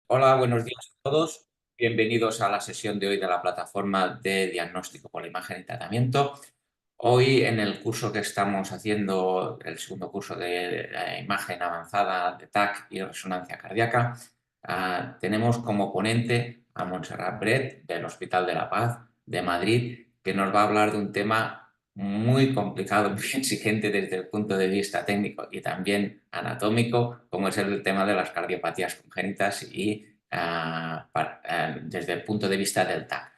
Hola, buenos días a todos. Bienvenidos a la sesión de hoy de la plataforma de diagnóstico por imagen y tratamiento. Hoy en el curso que estamos haciendo, el segundo curso de imagen avanzada de TAC y resonancia cardíaca, tenemos como ponente a Montserrat Bret del Hospital de la Paz de Madrid, que nos va a hablar de un tema muy complicado, muy exigente desde el punto de vista técnico y también anatómico, como es el tema de las cardiopatías congénitas y desde el punto de vista del TAC.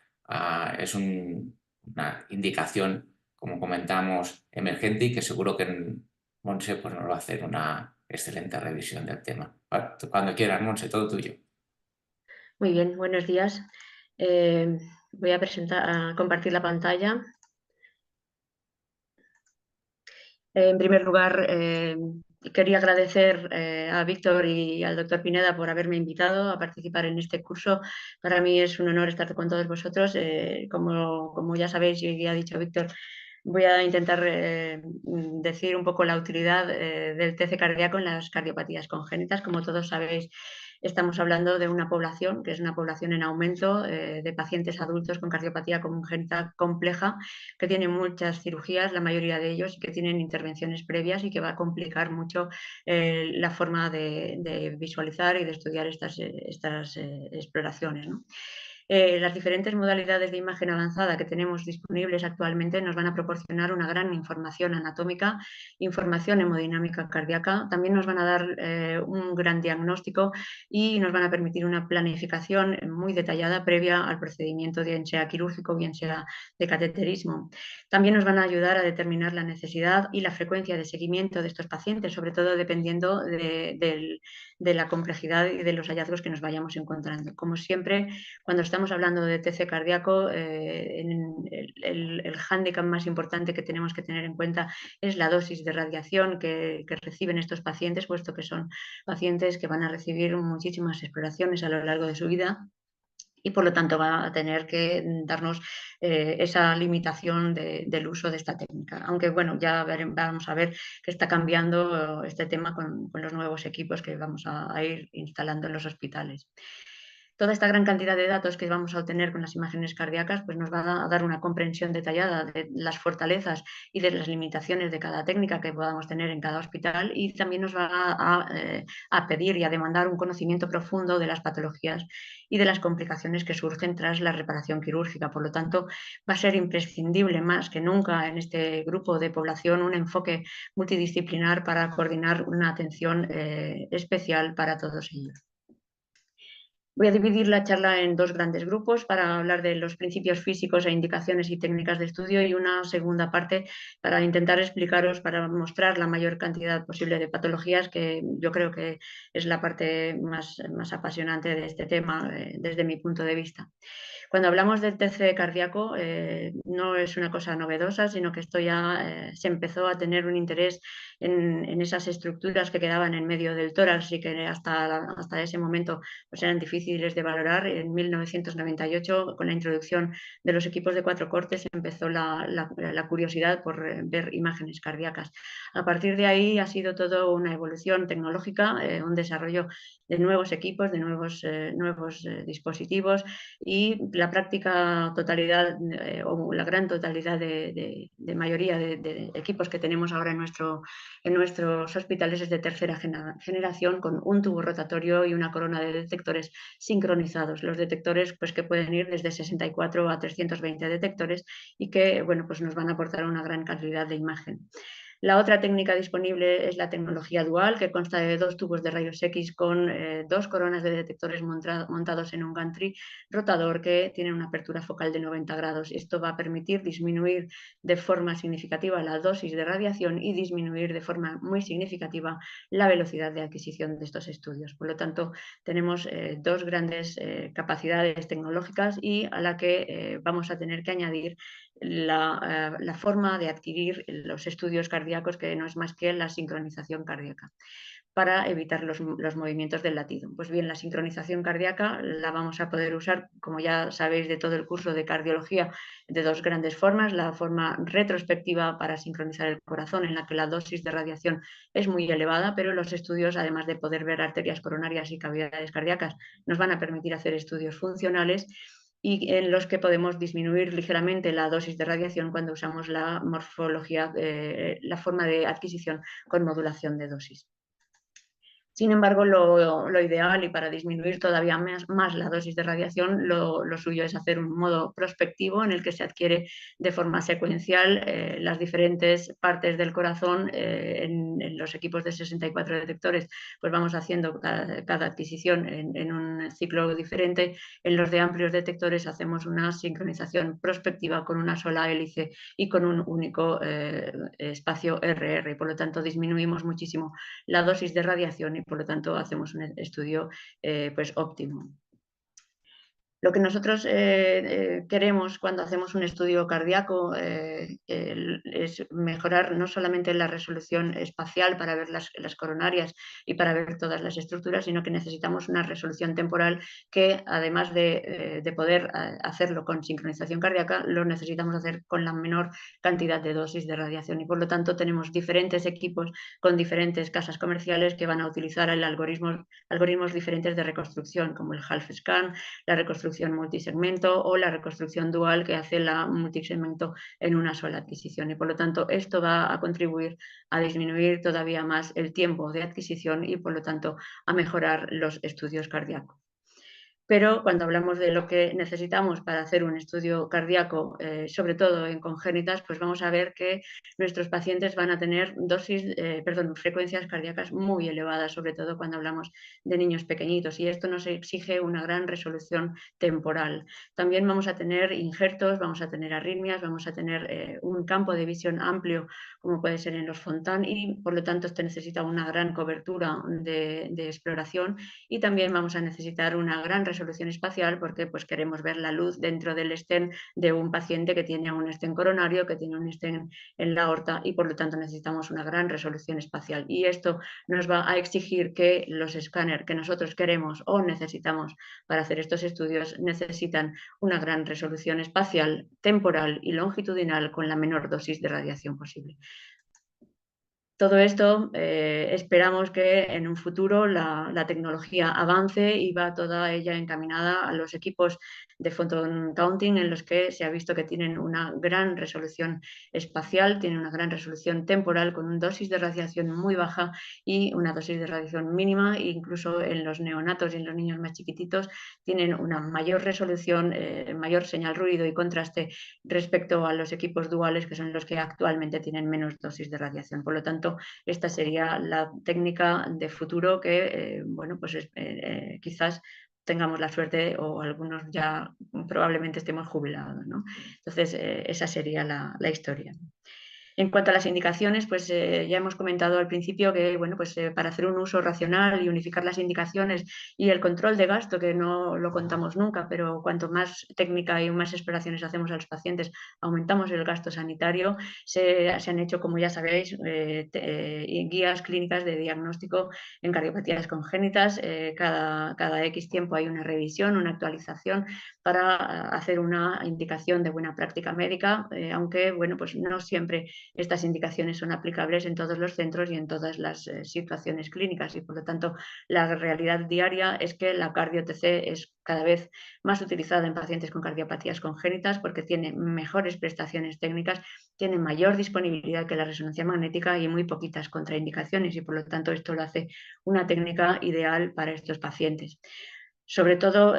Es una indicación, como comentamos, emergente y que seguro que Monse pues, nos va a hacer una excelente revisión del tema. Cuando quieras, Monse, todo tuyo. Muy bien, buenos días. Voy a compartir la pantalla. En primer lugar, quería agradecer a Víctor y al doctor Pineda por haberme invitado a participar en este curso. Para mí es un honor estar con todos vosotros. Como ya sabéis y ya ha dicho Víctor, voy a intentar decir un poco la utilidad del TC cardíaco en las cardiopatías congénitas. Como todos sabéis, estamos hablando de una población que es una población en aumento de pacientes adultos con cardiopatía congénita compleja, que tienen muchas cirugías, la mayoría de ellos, y que tienen intervenciones previas y que va a complicar mucho la forma de visualizar y de estudiar estas exploraciones, ¿no? Las diferentes modalidades de imagen avanzada que tenemos disponibles actualmente nos van a proporcionar una gran información anatómica, información hemodinámica cardíaca, también nos van a dar un gran diagnóstico y nos van a permitir una planificación muy detallada previa al procedimiento, bien sea quirúrgico, bien sea de cateterismo. También nos van a ayudar a determinar la necesidad y la frecuencia de seguimiento de estos pacientes, sobre todo dependiendo de la complejidad y de los hallazgos que nos vayamos encontrando. Como siempre, cuando estamos hablando de TC cardíaco, el hándicap más importante que tenemos que tener en cuenta es la dosis de radiación que reciben estos pacientes, puesto que son pacientes que van a recibir muchísimas exploraciones a lo largo de su vida y por lo tanto va a tener que darnos esa limitación del uso de esta técnica. Aunque bueno, vamos a ver que está cambiando este tema con los nuevos equipos que vamos a ir instalando en los hospitales. Toda esta gran cantidad de datos que vamos a obtener con las imágenes cardíacas pues nos va a dar una comprensión detallada de las fortalezas y de las limitaciones de cada técnica que podamos tener en cada hospital, y también nos va a pedir y a demandar un conocimiento profundo de las patologías y de las complicaciones que surgen tras la reparación quirúrgica. Por lo tanto, va a ser imprescindible más que nunca en este grupo de población un enfoque multidisciplinar para coordinar una atención especial para todos ellos. Voy a dividir la charla en dos grandes grupos para hablar de los principios físicos e indicaciones y técnicas de estudio, y una segunda parte para intentar explicaros, para mostrar la mayor cantidad posible de patologías, que yo creo que es la parte más apasionante de este tema desde mi punto de vista. Cuando hablamos del TC cardíaco, no es una cosa novedosa, sino que esto ya se empezó a tener un interés en esas estructuras que quedaban en medio del tórax y que hasta ese momento pues eran difíciles de valorar. En 1998, con la introducción de los equipos de 4 cortes, empezó la curiosidad por ver imágenes cardíacas. A partir de ahí ha sido todo una evolución tecnológica, un desarrollo de nuevos equipos, de nuevos dispositivos, y la práctica totalidad o la gran totalidad de mayoría de equipos que tenemos ahora en nuestros hospitales es de tercera generación, con un tubo rotatorio y una corona de detectores sincronizados. Los detectores pues, que pueden ir desde 64 a 320 detectores y que bueno, pues nos van a aportar una gran calidad de imagen. La otra técnica disponible es la tecnología dual, que consta de 2 tubos de rayos X con 2 coronas de detectores montados en un gantry rotador que tiene una apertura focal de 90 grados. Esto va a permitir disminuir de forma significativa la dosis de radiación y disminuir de forma muy significativa la velocidad de adquisición de estos estudios. Por lo tanto, tenemos dos grandes capacidades tecnológicas, y a la que vamos a tener que añadir la forma de adquirir los estudios cardíacos, que no es más que la sincronización cardíaca. para evitar los movimientos del latido. Pues bien, la sincronización cardíaca la vamos a poder usar, como ya sabéis de todo el curso de cardiología, de dos grandes formas: la forma retrospectiva para sincronizar el corazón, en la que la dosis de radiación es muy elevada, pero los estudios, además de poder ver arterias coronarias y cavidades cardíacas, nos van a permitir hacer estudios funcionales y en los que podemos disminuir ligeramente la dosis de radiación cuando usamos la morfología, la forma de adquisición con modulación de dosis. Sin embargo, lo ideal, y para disminuir todavía más la dosis de radiación, lo suyo es hacer un modo prospectivo en el que se adquiere de forma secuencial las diferentes partes del corazón. En los equipos de 64 detectores, pues vamos haciendo cada adquisición en un ciclo diferente. En los de amplios detectores hacemos una sincronización prospectiva con una sola hélice y con un único espacio RR. Por lo tanto, disminuimos muchísimo la dosis de radiación y por lo tanto hacemos un estudio pues óptimo. Lo que nosotros queremos cuando hacemos un estudio cardíaco es mejorar no solamente la resolución espacial para ver las coronarias y para ver todas las estructuras, sino que necesitamos una resolución temporal que, además de poder hacerlo con sincronización cardíaca, lo necesitamos hacer con la menor cantidad de dosis de radiación. Y por lo tanto tenemos diferentes equipos con diferentes casas comerciales que van a utilizar algoritmos diferentes de reconstrucción, como el half scan, la reconstrucción multisegmento o la reconstrucción dual, que hace la multisegmento en una sola adquisición. Y por lo tanto esto va a contribuir a disminuir todavía más el tiempo de adquisición y por lo tanto a mejorar los estudios cardíacos. Pero cuando hablamos de lo que necesitamos para hacer un estudio cardíaco, sobre todo en congénitas, pues vamos a ver que nuestros pacientes van a tener frecuencias cardíacas muy elevadas, sobre todo cuando hablamos de niños pequeñitos, y esto nos exige una gran resolución temporal. También vamos a tener injertos, vamos a tener arritmias, vamos a tener un campo de visión amplio, como puede ser en los Fontan, y por lo tanto esto necesita una gran cobertura de exploración, y también vamos a necesitar una gran resolución espacial porque pues queremos ver la luz dentro del estén de un paciente que tiene un estén coronario, que tiene un estén en la aorta, y por lo tanto necesitamos una gran resolución espacial. Y esto nos va a exigir que los escáneres que nosotros queremos o necesitamos para hacer estos estudios necesitan una gran resolución espacial, temporal y longitudinal con la menor dosis de radiación posible. Todo esto esperamos que en un futuro la tecnología avance y va toda ella encaminada a los equipos de photon counting, en los que se ha visto que tienen una gran resolución espacial, tienen una gran resolución temporal con una dosis de radiación muy baja y una dosis de radiación mínima. E incluso en los neonatos y en los niños más chiquititos tienen una mayor resolución, mayor señal, ruido y contraste respecto a los equipos duales, que son los que actualmente tienen menos dosis de radiación. Por lo tanto, esta sería la técnica de futuro que, bueno, pues quizás tengamos la suerte, o algunos ya probablemente estemos jubilados, ¿no? Entonces, esa sería la historia. En cuanto a las indicaciones, pues ya hemos comentado al principio que, bueno, pues para hacer un uso racional y unificar las indicaciones y el control de gasto, que no lo contamos nunca, pero cuanto más técnica y más exploraciones hacemos a los pacientes, aumentamos el gasto sanitario. Se han hecho, como ya sabéis, guías clínicas de diagnóstico en cardiopatías congénitas. Cada X tiempo hay una revisión, una actualización para hacer una indicación de buena práctica médica, aunque, bueno, pues no siempre estas indicaciones son aplicables en todos los centros y en todas las situaciones clínicas, y por lo tanto la realidad diaria es que la cardio-TC es cada vez más utilizada en pacientes con cardiopatías congénitas porque tiene mejores prestaciones técnicas, tiene mayor disponibilidad que la resonancia magnética y muy poquitas contraindicaciones, y por lo tanto esto lo hace una técnica ideal para estos pacientes. Sobre todo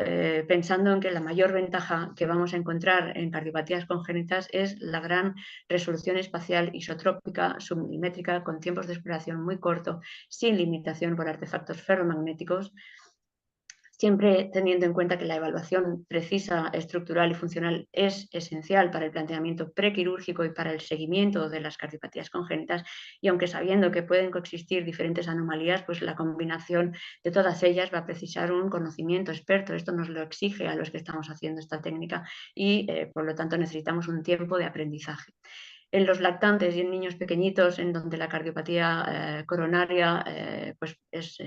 pensando en que la mayor ventaja que vamos a encontrar en cardiopatías congénitas es la gran resolución espacial isotrópica submilimétrica con tiempos de exploración muy cortos, sin limitación por artefactos ferromagnéticos, siempre teniendo en cuenta que la evaluación precisa, estructural y funcional es esencial para el planteamiento prequirúrgico y para el seguimiento de las cardiopatías congénitas, y aunque sabiendo que pueden coexistir diferentes anomalías, pues la combinación de todas ellas va a precisar un conocimiento experto. Esto nos lo exige a los que estamos haciendo esta técnica y por lo tanto necesitamos un tiempo de aprendizaje. En los lactantes y en niños pequeñitos, en donde la cardiopatía coronaria pues es,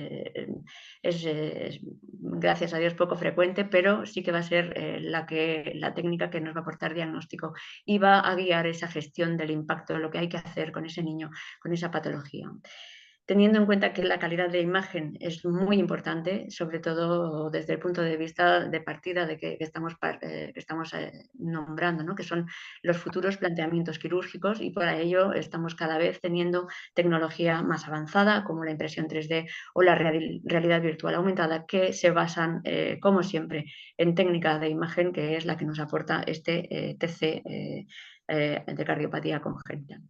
gracias a Dios, poco frecuente, pero sí que va a ser la técnica que nos va a aportar diagnóstico y va a guiar esa gestión del impacto, lo que hay que hacer con ese niño, con esa patología. Teniendo en cuenta que la calidad de imagen es muy importante, sobre todo desde el punto de vista de partida de que estamos nombrando, ¿no? Que son los futuros planteamientos quirúrgicos, y por ello estamos cada vez teniendo tecnología más avanzada como la impresión 3D o la realidad virtual aumentada, que se basan, como siempre, en técnica de imagen, que es la que nos aporta este TC de cardiopatía congénita.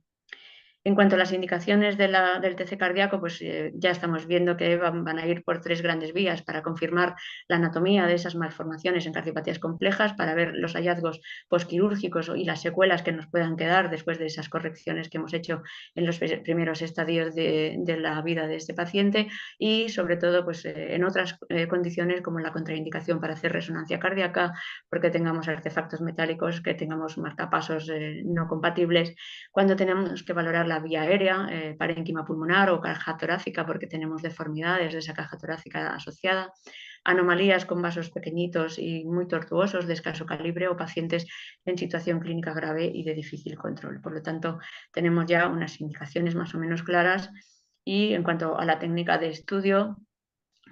En cuanto a las indicaciones del TC cardíaco, pues ya estamos viendo que van a ir por 3 grandes vías para confirmar la anatomía de esas malformaciones en cardiopatías complejas, para ver los hallazgos posquirúrgicos y las secuelas que nos puedan quedar después de esas correcciones que hemos hecho en los primeros estadios de la vida de este paciente, y sobre todo pues, en otras condiciones como la contraindicación para hacer resonancia cardíaca, porque tengamos artefactos metálicos, que tengamos marcapasos no compatibles, cuando tenemos que valorar la vía aérea, parénquima pulmonar o caja torácica, porque tenemos deformidades de esa caja torácica asociada, anomalías con vasos pequeñitos y muy tortuosos de escaso calibre, o pacientes en situación clínica grave y de difícil control. Por lo tanto, tenemos ya unas indicaciones más o menos claras. Y en cuanto a la técnica de estudio,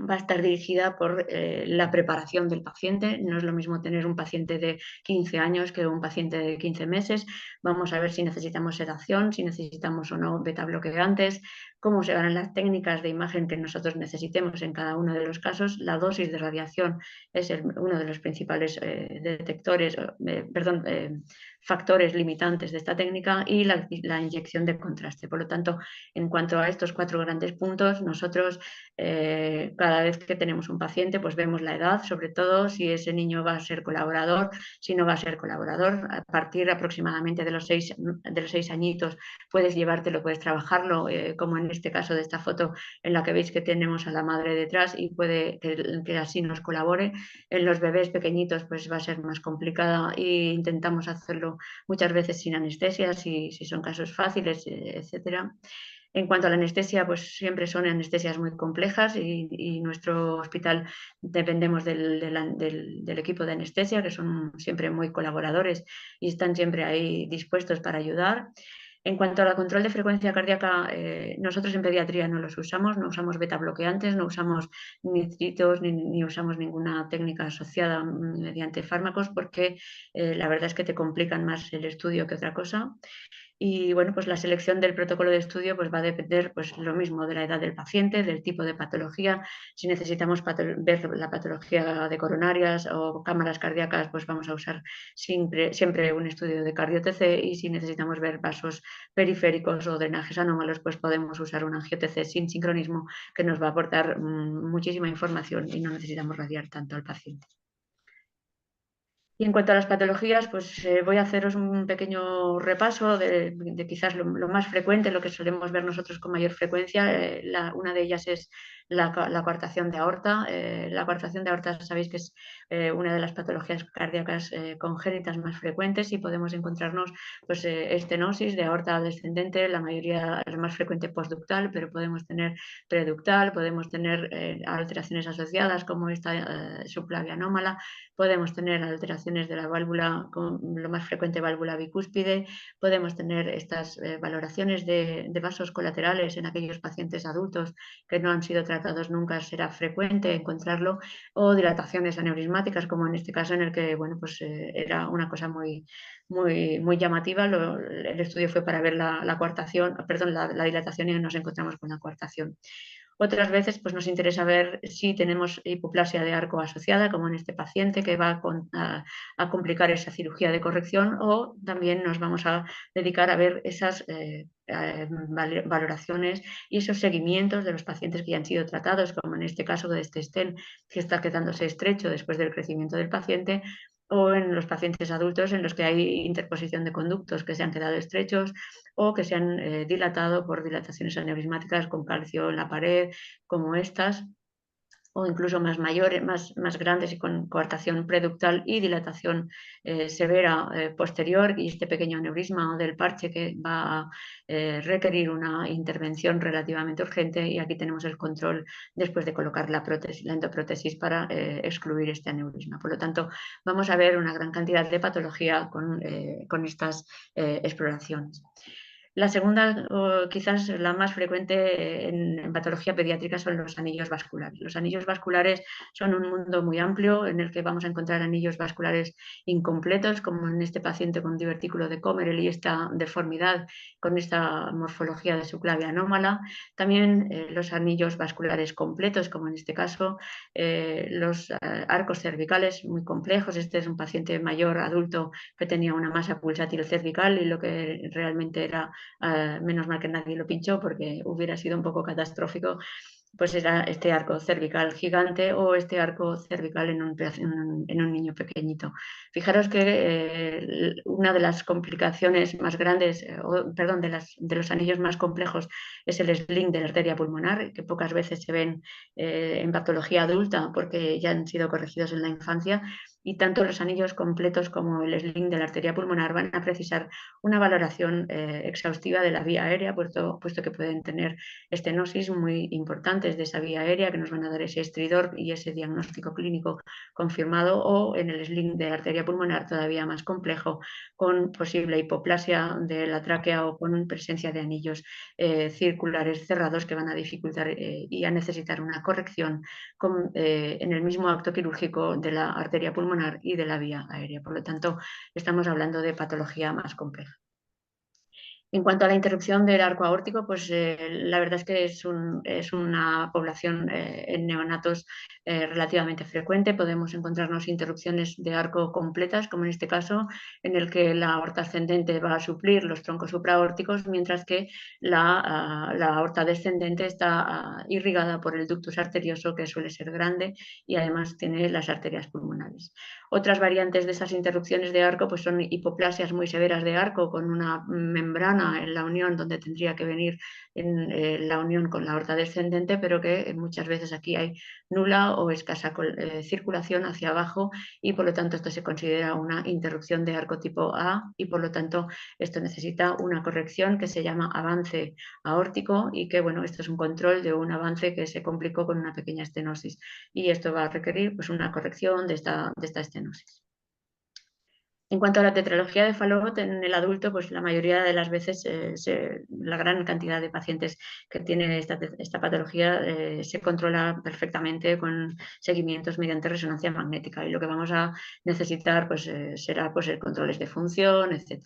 va a estar dirigida por la preparación del paciente. No es lo mismo tener un paciente de 15 años que un paciente de 15 meses. Vamos a ver si necesitamos sedación, si necesitamos o no beta bloqueantes, cómo se van las técnicas de imagen que nosotros necesitemos en cada uno de los casos. La dosis de radiación es uno de los principales factores limitantes de esta técnica, y la inyección de contraste. Por lo tanto, en cuanto a estos 4 grandes puntos, nosotros cada vez que tenemos un paciente, pues vemos la edad, sobre todo si ese niño va a ser colaborador, si no va a ser colaborador. A partir aproximadamente de los 6 añitos puedes llevártelo, puedes trabajarlo, como en este caso de esta foto en la que veis que tenemos a la madre detrás, y puede que así nos colabore. En los bebés pequeñitos pues va a ser más complicada, e intentamos hacerlo muchas veces sin anestesia, si son casos fáciles, etcétera. En cuanto a la anestesia, pues siempre son anestesias muy complejas, y nuestro hospital dependemos del equipo de anestesia, que son siempre muy colaboradores y están siempre ahí dispuestos para ayudar. En cuanto al control de frecuencia cardíaca, nosotros en pediatría no los usamos, no usamos beta bloqueantes, no usamos nitritos, ni usamos ninguna técnica asociada mediante fármacos, porque la verdad es que te complican más el estudio que otra cosa. Y bueno, pues la selección del protocolo de estudio pues va a depender, pues lo mismo, de la edad del paciente, del tipo de patología. Si necesitamos ver la patología de coronarias o cámaras cardíacas, pues vamos a usar siempre un estudio de cardio-TC, y si necesitamos ver vasos periféricos o drenajes anómalos, pues podemos usar un angio-TC sin sincronismo, que nos va a aportar muchísima información, y no necesitamos radiar tanto al paciente. Y en cuanto a las patologías, pues voy a haceros un pequeño repaso de quizás lo más frecuente, lo que solemos ver nosotros con mayor frecuencia. Una de ellas es la coartación de aorta. La coartación de aorta, sabéis que es una de las patologías cardíacas congénitas más frecuentes, y podemos encontrarnos pues, estenosis de aorta descendente, la más frecuente postductal, pero podemos tener preductal, podemos tener alteraciones asociadas como esta subclavia anómala, podemos tener alteraciones de la válvula, con lo más frecuente válvula bicúspide, podemos tener estas valoraciones de vasos colaterales en aquellos pacientes adultos que no han sido tratados nunca, será frecuente encontrarlo, o dilataciones aneurismáticas, como en este caso, en el que bueno, pues, era una cosa muy llamativa. El estudio fue para ver la coartación, perdón, la dilatación, y nos encontramos con la coartación. Otras veces pues, nos interesa ver si tenemos hipoplasia de arco asociada, como en este paciente, que va a complicar esa cirugía de corrección, o también nos vamos a dedicar a ver esas valoraciones y esos seguimientos de los pacientes que ya han sido tratados, como en este caso de este stent que está quedándose estrecho después del crecimiento del paciente, o en los pacientes adultos en los que hay interposición de conductos que se han quedado estrechos, o que se han dilatado por dilataciones aneurismáticas con calcio en la pared, como estas. o incluso más mayores, más grandes y con coartación preductal y dilatación severa posterior, y este pequeño aneurisma del parche que va a requerir una intervención relativamente urgente, y aquí tenemos el control después de colocar la endoprótesis para excluir este aneurisma. Por lo tanto, vamos a ver una gran cantidad de patología con estas exploraciones. La segunda, o quizás la más frecuente en patología pediátrica, son los anillos vasculares. Los anillos vasculares son un mundo muy amplio en el que vamos a encontrar anillos vasculares incompletos, como en este paciente con divertículo de Commerell y esta deformidad con esta morfología de subclavia anómala. También los anillos vasculares completos, como en este caso, los arcos cervicales muy complejos. Este es un paciente mayor, adulto, que tenía una masa pulsátil cervical y lo que realmente era, menos mal que nadie lo pinchó porque hubiera sido un poco catastrófico, pues era este arco cervical gigante o este arco cervical en un niño pequeñito. Fijaros que una de las complicaciones más grandes, perdón, de los anillos más complejos, es el sling de la arteria pulmonar, que pocas veces se ven en patología adulta porque ya han sido corregidos en la infancia, y tanto los anillos completos como el sling de la arteria pulmonar van a precisar una valoración exhaustiva de la vía aérea, puesto que pueden tener estenosis muy importantes de esa vía aérea que nos van a dar ese estridor y ese diagnóstico clínico confirmado, o en el sling de la arteria pulmonar todavía más complejo, con posible hipoplasia de la tráquea o con presencia de anillos circulares cerrados que van a dificultar y a necesitar una corrección en el mismo acto quirúrgico de la arteria pulmonar y de la vía aérea. Por lo tanto, estamos hablando de patología más compleja. En cuanto a la interrupción del arco aórtico, pues la verdad es que es una población en neonatos relativamente frecuente. Podemos encontrarnos interrupciones de arco completas, como en este caso, en el que la aorta ascendente va a suplir los troncos supraórticos, mientras que la aorta descendente está irrigada por el ductus arterioso, que suele ser grande, y además tiene las arterias pulmonares. Otras variantes de esas interrupciones de arco pues son hipoplasias muy severas de arco con una membrana en la unión donde tendría que venir en la unión con la aorta descendente, pero que muchas veces aquí hay nula o escasa circulación hacia abajo, y por lo tanto esto se considera una interrupción de arco tipo A, y por lo tanto esto necesita una corrección que se llama avance aórtico, y que bueno, esto es un control de un avance que se complicó con una pequeña estenosis, y esto va a requerir pues una corrección de esta estenosis. En cuanto a la tetralogía de Fallot en el adulto, pues la mayoría de las veces, la gran cantidad de pacientes que tienen esta patología se controla perfectamente con seguimientos mediante resonancia magnética, y lo que vamos a necesitar pues, será pues, controles de función, etc.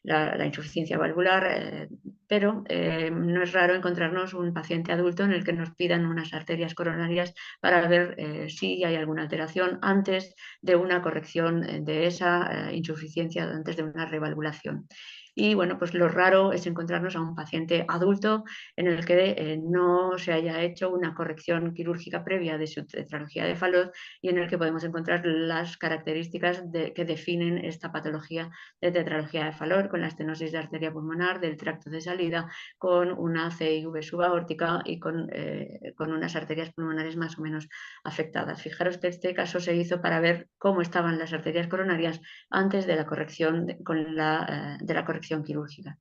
La insuficiencia valvular, pero no es raro encontrarnos un paciente adulto en el que nos pidan unas arterias coronarias para ver si hay alguna alteración antes de una corrección de esa insuficiencia, antes de una revalvulación. Y bueno, pues lo raro es encontrarnos a un paciente adulto en el que no se haya hecho una corrección quirúrgica previa de su tetralogía de Fallot, y en el que podemos encontrar las características que definen esta patología de tetralogía de Fallot, con la estenosis de arteria pulmonar, del tracto de salida, con una CIV subaórtica y con unas arterias pulmonares más o menos afectadas. Fijaros que este caso se hizo para ver cómo estaban las arterias coronarias antes de la corrección, de la corrección quirúrgica.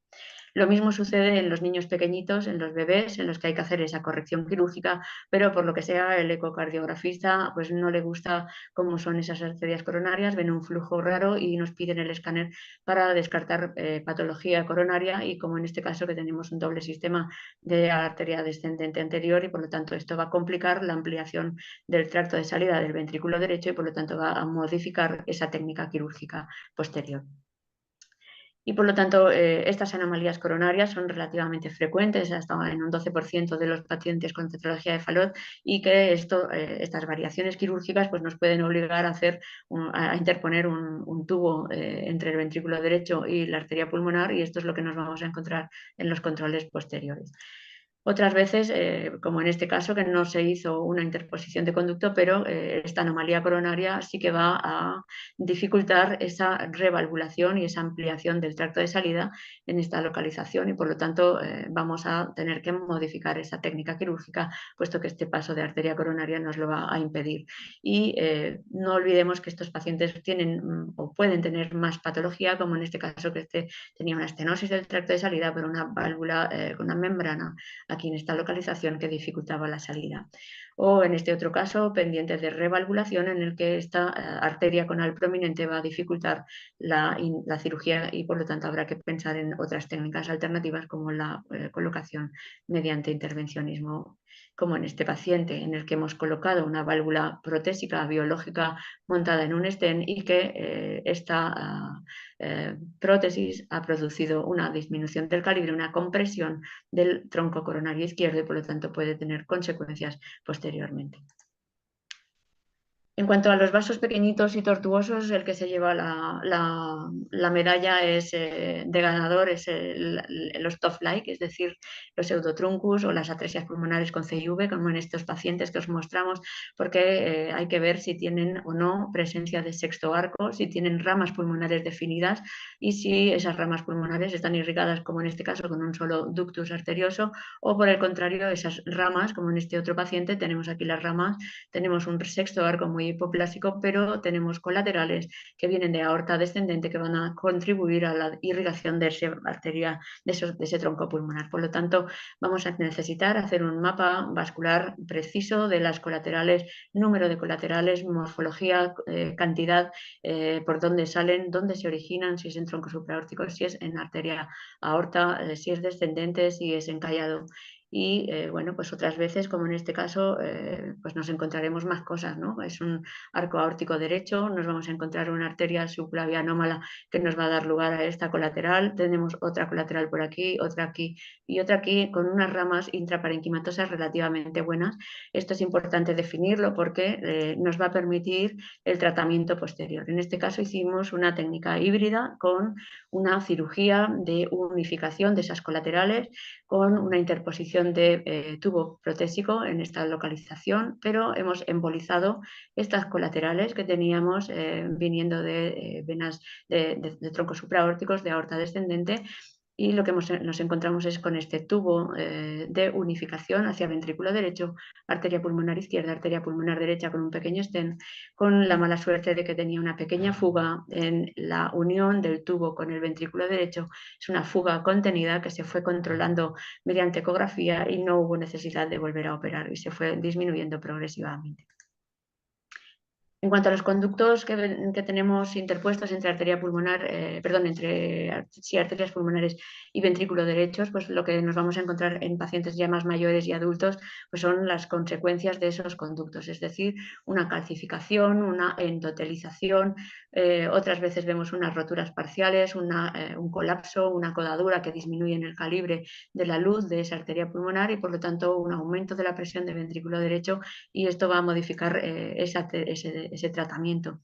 Lo mismo sucede en los niños pequeñitos, en los bebés, en los que hay que hacer esa corrección quirúrgica, pero por lo que sea el ecocardiografista pues no le gusta cómo son esas arterias coronarias, ven un flujo raro y nos piden el escáner para descartar patología coronaria, y como en este caso que tenemos un doble sistema de arteria descendente anterior, y por lo tanto esto va a complicar la ampliación del tracto de salida del ventrículo derecho, y por lo tanto va a modificar esa técnica quirúrgica posterior. Y por lo tanto, estas anomalías coronarias son relativamente frecuentes, hasta en un 12% de los pacientes con tetralogía de Fallot, y que estas variaciones quirúrgicas pues, nos pueden obligar a, a interponer un tubo entre el ventrículo derecho y la arteria pulmonar, y esto es lo que nos vamos a encontrar en los controles posteriores. Otras veces, como en este caso, que no se hizo una interposición de conducto, pero esta anomalía coronaria sí que va a dificultar esa revalvulación y esa ampliación del tracto de salida en esta localización y por lo tanto vamos a tener que modificar esa técnica quirúrgica, puesto que este paso de arteria coronaria nos lo va a impedir. Y no olvidemos que estos pacientes tienen o pueden tener más patología, como en este caso que este tenía una estenosis del tracto de salida por una válvula con una membrana aquí en esta localización que dificultaba la salida. O en este otro caso, pendientes de revalvulación en el que esta arteria conal prominente va a dificultar la cirugía y por lo tanto habrá que pensar en otras técnicas alternativas como la colocación mediante intervencionismo, como en este paciente en el que hemos colocado una válvula protésica biológica montada en un stent y que esta prótesis ha producido una disminución del calibre, una compresión del tronco coronario izquierdo y por lo tanto puede tener consecuencias posteriormente. En cuanto a los vasos pequeñitos y tortuosos, el que se lleva la medalla es, de ganador es los TOF-like, es decir, los pseudotruncus o las atresias pulmonares con CIV, como en estos pacientes que os mostramos, porque hay que ver si tienen o no presencia de sexto arco, si tienen ramas pulmonares definidas y si esas ramas pulmonares están irrigadas, como en este caso, con un solo ductus arterioso, o por el contrario, esas ramas, como en este otro paciente, tenemos aquí las ramas, tenemos un sexto arco muy hipoplásico, pero tenemos colaterales que vienen de aorta descendente que van a contribuir a la irrigación de esa arteria, de ese tronco pulmonar. Por lo tanto, vamos a necesitar hacer un mapa vascular preciso de las colaterales, número de colaterales, morfología, cantidad, por dónde salen, dónde se originan, si es en tronco supraórtico, si es en arteria aorta, si es descendente, si es encallado. Y bueno, pues otras veces, como en este caso, pues nos encontraremos más cosas, ¿no? Es un arco aórtico derecho, nos vamos a encontrar una arteria subclavia anómala que nos va a dar lugar a esta colateral, tenemos otra colateral por aquí, otra aquí y otra aquí, con unas ramas intraparenquimatosas relativamente buenas. Esto es importante definirlo porque nos va a permitir el tratamiento posterior. En este caso hicimos una técnica híbrida con una cirugía de unificación de esas colaterales con una interposición de tubo protésico en esta localización, pero hemos embolizado estas colaterales que teníamos viniendo de venas de troncos supraórticos, de aorta descendente, y lo que nos encontramos es con este tubo de unificación hacia ventrículo derecho, arteria pulmonar izquierda, arteria pulmonar derecha con un pequeño stent, con la mala suerte de que tenía una pequeña fuga en la unión del tubo con el ventrículo derecho. Es una fuga contenida que se fue controlando mediante ecografía y no hubo necesidad de volver a operar y se fue disminuyendo progresivamente. En cuanto a los conductos que tenemos interpuestos entre arteria pulmonar, entre arterias pulmonares y ventrículo derechos, pues lo que nos vamos a encontrar en pacientes ya más mayores y adultos, pues son las consecuencias de esos conductos, es decir, una calcificación, una endotelización, otras veces vemos unas roturas parciales, un colapso, una codadura que disminuye en el calibre de la luz de esa arteria pulmonar y por lo tanto un aumento de la presión del ventrículo derecho y esto va a modificar ese tratamiento.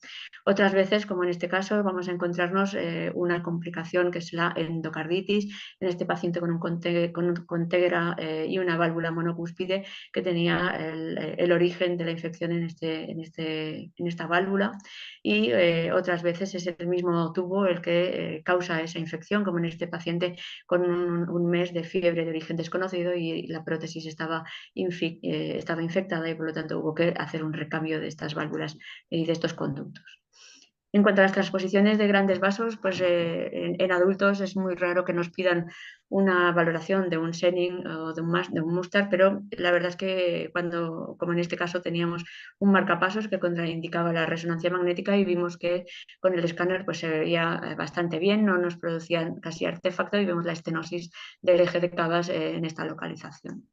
Otras veces, como en este caso, vamos a encontrarnos una complicación que es la endocarditis, en este paciente con un contegra y una válvula monocúspide que tenía el origen de la infección en esta válvula y otras veces es el mismo tubo el que causa esa infección, como en este paciente con un mes de fiebre de origen desconocido y la prótesis estaba infectada y por lo tanto hubo que hacer un recambio de estas válvulas y de estos conductos. En cuanto a las transposiciones de grandes vasos, pues en adultos es muy raro que nos pidan una valoración de un Senning o de un Mustard, pero la verdad es que cuando, como en este caso, teníamos un marcapasos que contraindicaba la resonancia magnética y vimos que con el escáner pues se veía bastante bien, no nos producían casi artefacto y vemos la estenosis del eje de Cavas en esta localización.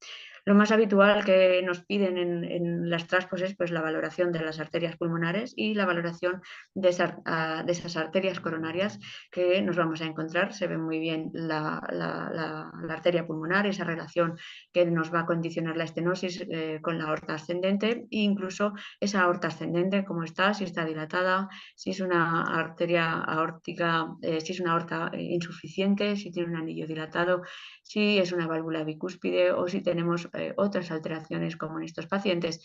Lo más habitual que nos piden en las TRASPOS es pues, la valoración de las arterias pulmonares y la valoración de esas arterias coronarias que nos vamos a encontrar. Se ve muy bien la arteria pulmonar, esa relación que nos va a condicionar la estenosis con la aorta ascendente e incluso esa aorta ascendente, cómo está, si está dilatada, si es una arteria aórtica, si es una aorta insuficiente, si tiene un anillo dilatado, si es una válvula bicúspide o si tenemos otras alteraciones como en estos pacientes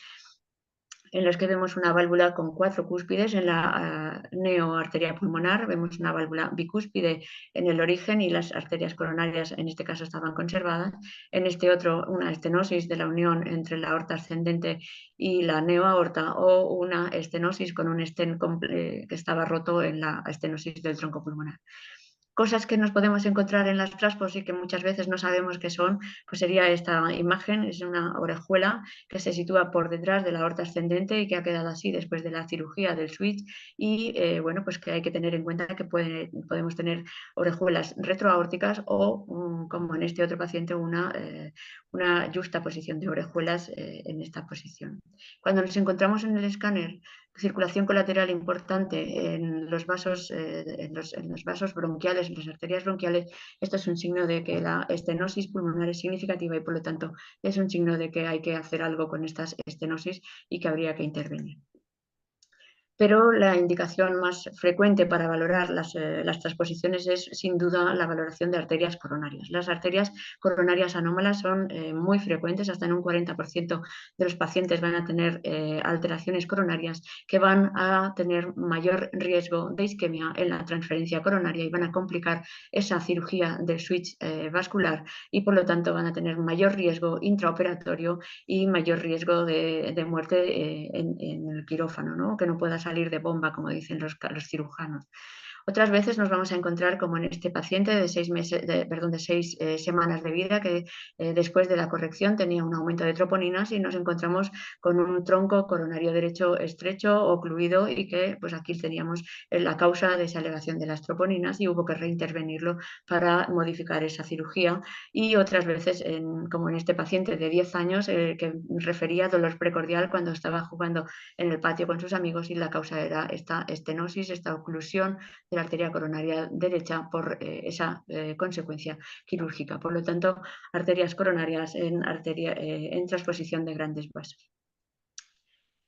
en los que vemos una válvula con 4 cúspides en la neoarteria pulmonar, vemos una válvula bicúspide en el origen y las arterias coronarias en este caso estaban conservadas. En este otro, una estenosis de la unión entre la aorta ascendente y la neoaorta o una estenosis con un estén que estaba roto en la estenosis del tronco pulmonar. Cosas que nos podemos encontrar en las TRASPOS y que muchas veces no sabemos qué son, pues sería esta imagen, es una orejuela que se sitúa por detrás de la aorta ascendente y que ha quedado así después de la cirugía del switch y bueno, pues que hay que tener en cuenta que podemos tener orejuelas retroaórticas o, como en este otro paciente, una justa posición de orejuelas en esta posición. Cuando nos encontramos en el escáner circulación colateral importante en los vasos, en los vasos bronquiales, en las arterias bronquiales, esto es un signo de que la estenosis pulmonar es significativa y por lo tanto es un signo de que hay que hacer algo con estas estenosis y que habría que intervenir. Pero la indicación más frecuente para valorar las transposiciones es sin duda la valoración de arterias coronarias. Las arterias coronarias anómalas son muy frecuentes, hasta en un 40% de los pacientes van a tener alteraciones coronarias que van a tener mayor riesgo de isquemia en la transferencia coronaria y van a complicar esa cirugía del switch vascular y por lo tanto van a tener mayor riesgo intraoperatorio y mayor riesgo de muerte en el quirófano, ¿no? Que no pueda salir de bomba, como dicen los cirujanos. Otras veces nos vamos a encontrar, como en este paciente de 6 semanas de vida, que después de la corrección tenía un aumento de troponinas y nos encontramos con un tronco coronario derecho estrecho, ocluido y que pues aquí teníamos la causa de esa elevación de las troponinas y hubo que reintervenirlo para modificar esa cirugía. Y otras veces, como en este paciente de 10 años, que refería dolor precordial cuando estaba jugando en el patio con sus amigos y la causa era esta estenosis, esta oclusión de la arteria coronaria derecha por esa consecuencia quirúrgica. Por lo tanto, arterias coronarias en transposición de grandes vasos.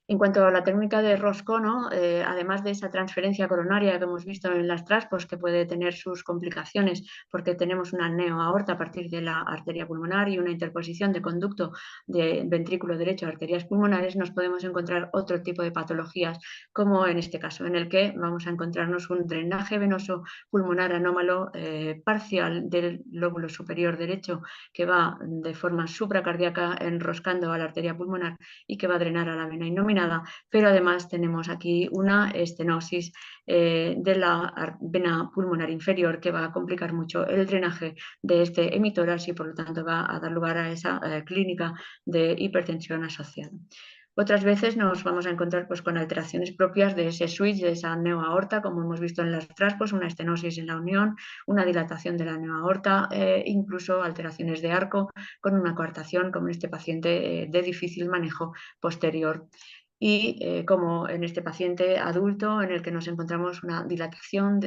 En cuanto a la técnica de Roscoe, ¿no? Además de esa transferencia coronaria que hemos visto en las TRASPOS, que puede tener sus complicaciones porque tenemos una neoaorta a partir de la arteria pulmonar y una interposición de conducto de ventrículo derecho a arterias pulmonares, nos podemos encontrar otro tipo de patologías, como en este caso, en el que vamos a encontrarnos un drenaje venoso pulmonar anómalo parcial del lóbulo superior derecho que va de forma supracardíaca enroscando a la arteria pulmonar y que va a drenar a la vena innominada, pero además tenemos aquí una estenosis de la vena pulmonar inferior que va a complicar mucho el drenaje de este emitórax y por lo tanto va a dar lugar a esa clínica de hipertensión asociada. Otras veces nos vamos a encontrar pues, con alteraciones propias de ese switch, de esa neoaorta, como hemos visto en las TRASPOS, una estenosis en la unión, una dilatación de la neoaorta, incluso alteraciones de arco con una coartación, como en este paciente de difícil manejo posterior. Y como en este paciente adulto en el que nos encontramos una dilatación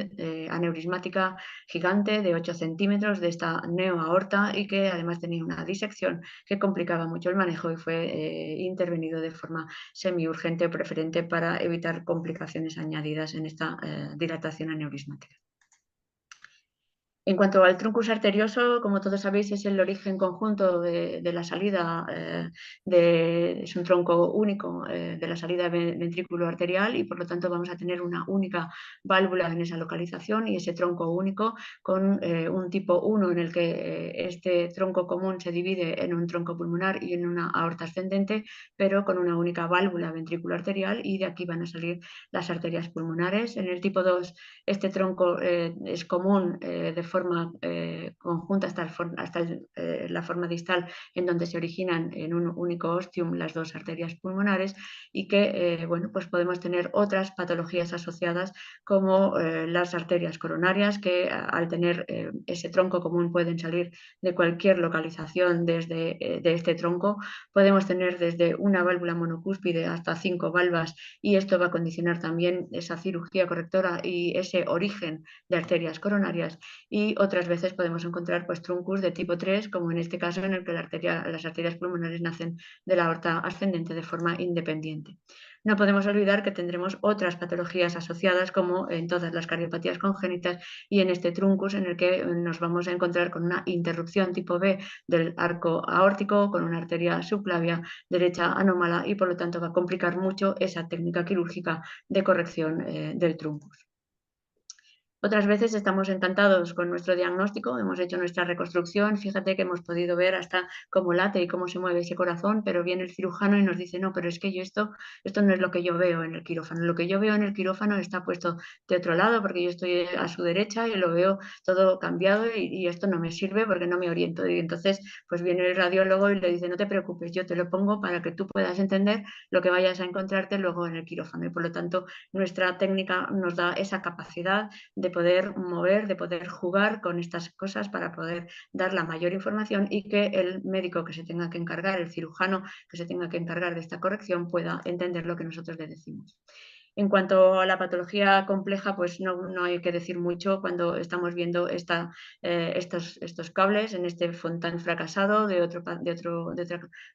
aneurismática gigante de 8 centímetros de esta neoaorta y que además tenía una disección que complicaba mucho el manejo y fue intervenido de forma semiurgente o preferente para evitar complicaciones añadidas en esta dilatación aneurismática. En cuanto al truncus arterioso, como todos sabéis, es el origen conjunto de la salida, es un tronco único de la salida ventrículo arterial y por lo tanto vamos a tener una única válvula en esa localización y ese tronco único con un tipo 1 en el que este tronco común se divide en un tronco pulmonar y en una aorta ascendente, pero con una única válvula ventrículo arterial y de aquí van a salir las arterias pulmonares. En el tipo 2 este tronco es común de forma forma conjunta hasta la forma distal, en donde se originan en un único ostium las dos arterias pulmonares, y que bueno, pues podemos tener otras patologías asociadas como las arterias coronarias, que al tener ese tronco común pueden salir de cualquier localización de este tronco. Podemos tener desde una válvula monocúspide hasta 5 valvas, y esto va a condicionar también esa cirugía correctora y ese origen de arterias coronarias. Y otras veces podemos encontrar pues truncus de tipo 3, como en este caso en el que las arterias pulmonares nacen de la aorta ascendente de forma independiente. No podemos olvidar que tendremos otras patologías asociadas, como en todas las cardiopatías congénitas y en este truncus, en el que nos vamos a encontrar con una interrupción tipo B del arco aórtico, con una arteria subclavia derecha anómala, y por lo tanto va a complicar mucho esa técnica quirúrgica de corrección del truncus. Otras veces estamos encantados con nuestro diagnóstico, hemos hecho nuestra reconstrucción, fíjate que hemos podido ver hasta cómo late y cómo se mueve ese corazón, pero viene el cirujano y nos dice, no, pero es que esto no es lo que yo veo en el quirófano. Lo que yo veo en el quirófano está puesto de otro lado, porque yo estoy a su derecha y lo veo todo cambiado, y esto no me sirve porque no me oriento. Y entonces pues viene el radiólogo y le dice, no te preocupes, yo te lo pongo para que tú puedas entender lo que vayas a encontrarte luego en el quirófano. Y por lo tanto nuestra técnica nos da esa capacidad de poder mover, de poder jugar con estas cosas para poder dar la mayor información, y que el médico que se tenga que encargar, el cirujano que se tenga que encargar de esta corrección, pueda entender lo que nosotros le decimos. En cuanto a la patología compleja, pues no hay que decir mucho cuando estamos viendo estos cables en este Fontan fracasado de otra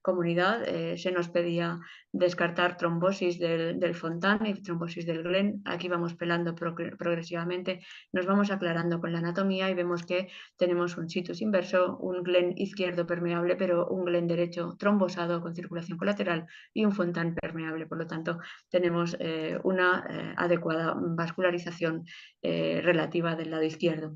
comunidad. Se nos pedía descartar trombosis del Fontan y trombosis del Glen. Aquí vamos pelando progresivamente, nos vamos aclarando con la anatomía y vemos que tenemos un situs inverso, un Glen izquierdo permeable, pero un Glen derecho trombosado con circulación colateral, y un Fontan permeable. Por lo tanto, tenemos una adecuada vascularización relativa del lado izquierdo.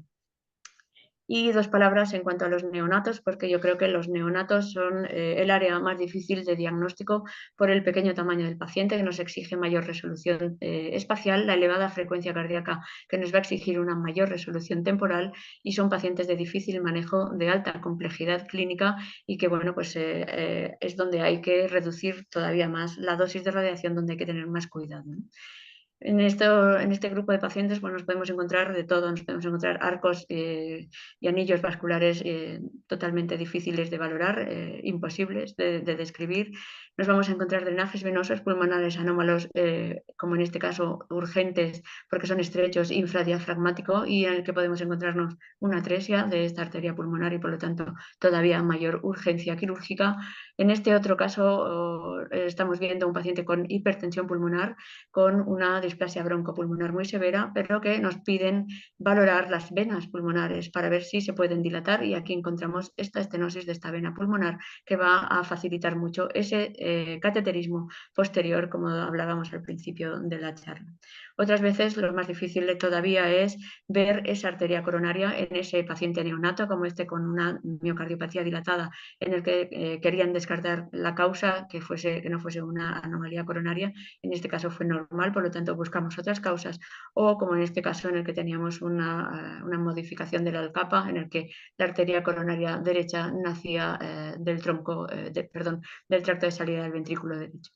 Y dos palabras en cuanto a los neonatos, porque yo creo que los neonatos son el área más difícil de diagnóstico por el pequeño tamaño del paciente, que nos exige mayor resolución espacial, la elevada frecuencia cardíaca, que nos va a exigir una mayor resolución temporal, y son pacientes de difícil manejo, de alta complejidad clínica, y que bueno, pues es donde hay que reducir todavía más la dosis de radiación, donde hay que tener más cuidado, ¿no? En este grupo de pacientes pues nos podemos encontrar de todo, nos podemos encontrar arcos y anillos vasculares totalmente difíciles de valorar, imposibles de describir. Nos vamos a encontrar drenajes venosos pulmonares anómalos, como en este caso urgentes, porque son estrechos, infradiafragmático, y en el que podemos encontrarnos una atresia de esta arteria pulmonar, y por lo tanto todavía mayor urgencia quirúrgica. En este otro caso estamos viendo un paciente con hipertensión pulmonar, con una displasia broncopulmonar muy severa, pero que nos piden valorar las venas pulmonares para ver si se pueden dilatar, y aquí encontramos esta estenosis de esta vena pulmonar, que va a facilitar mucho ese cateterismo posterior, como hablábamos al principio de la charla. Otras veces lo más difícil todavía es ver esa arteria coronaria en ese paciente neonato, como este con una miocardiopatía dilatada, en el que querían descartar la causa, que no fuese una anomalía coronaria. En este caso fue normal, por lo tanto buscamos otras causas, o como en este caso en el que teníamos una modificación del alcapa, en el que la arteria coronaria derecha nacía del tracto de salida del ventrículo derecho.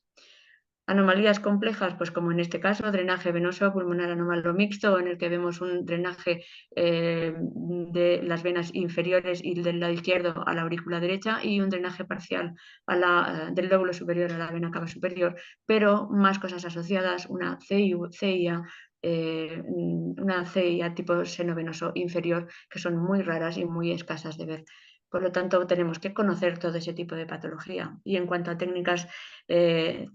Anomalías complejas, pues como en este caso, drenaje venoso pulmonar anómalo mixto, en el que vemos un drenaje de las venas inferiores y del lado izquierdo a la aurícula derecha, y un drenaje parcial del lóbulo superior a la vena cava superior, pero más cosas asociadas, una CIA tipo seno venoso inferior, que son muy raras y muy escasas de ver. Por lo tanto, tenemos que conocer todo ese tipo de patología. Y en cuanto a técnicas de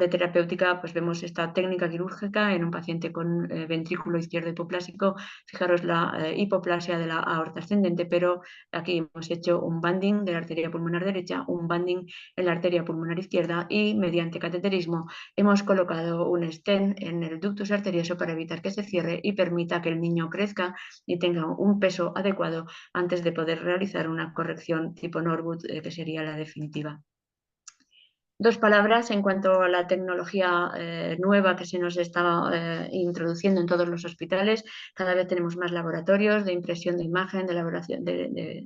terapéutica, pues vemos esta técnica quirúrgica en un paciente con ventrículo izquierdo hipoplásico. Fijaros la hipoplasia de la aorta ascendente, pero aquí hemos hecho un banding de la arteria pulmonar derecha, un banding en la arteria pulmonar izquierda, y mediante cateterismo hemos colocado un stent en el ductus arterioso para evitar que se cierre y permita que el niño crezca y tenga un peso adecuado antes de poder realizar una corrección tipo Norwood, que sería la definitiva. Dos palabras en cuanto a la tecnología nueva que se nos está introduciendo en todos los hospitales. Cada vez tenemos más laboratorios de impresión de imagen, de elaboración de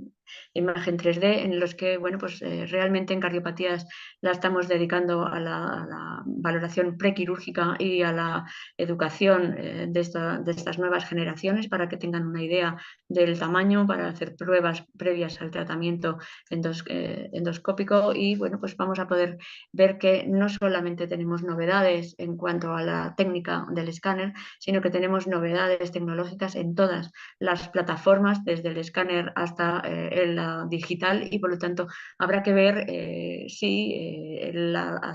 imagen 3D, en los que, bueno, pues realmente en cardiopatías la estamos dedicando a la valoración prequirúrgica y a la educación de estas nuevas generaciones para que tengan una idea del tamaño, para hacer pruebas previas al tratamiento endoscópico y, bueno, pues vamos a poder ver que no solamente tenemos novedades en cuanto a la técnica del escáner, sino que tenemos novedades tecnológicas en todas las plataformas, desde el escáner hasta el digital, y por lo tanto habrá que ver si la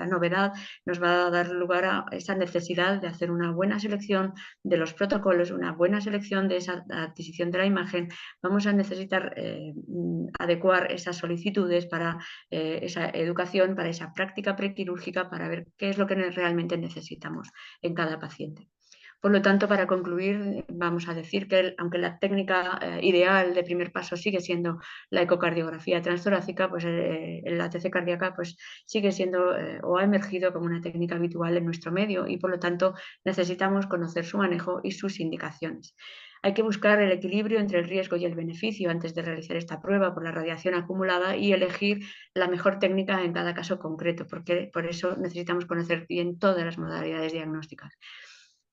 novedad nos va a dar lugar a esa necesidad de hacer una buena selección de los protocolos, una buena selección de esa adquisición de la imagen. Vamos a necesitar adecuar esas solicitudes para esa educación, para esa práctica prequirúrgica, para ver qué es lo que realmente necesitamos en cada paciente. Por lo tanto, para concluir, vamos a decir que aunque la técnica ideal de primer paso sigue siendo la ecocardiografía transtorácica, pues la ATC cardíaca pues, sigue siendo o ha emergido como una técnica habitual en nuestro medio y por lo tanto necesitamos conocer su manejo y sus indicaciones. Hay que buscar el equilibrio entre el riesgo y el beneficio antes de realizar esta prueba por la radiación acumulada y elegir la mejor técnica en cada caso concreto, porque por eso necesitamos conocer bien todas las modalidades diagnósticas.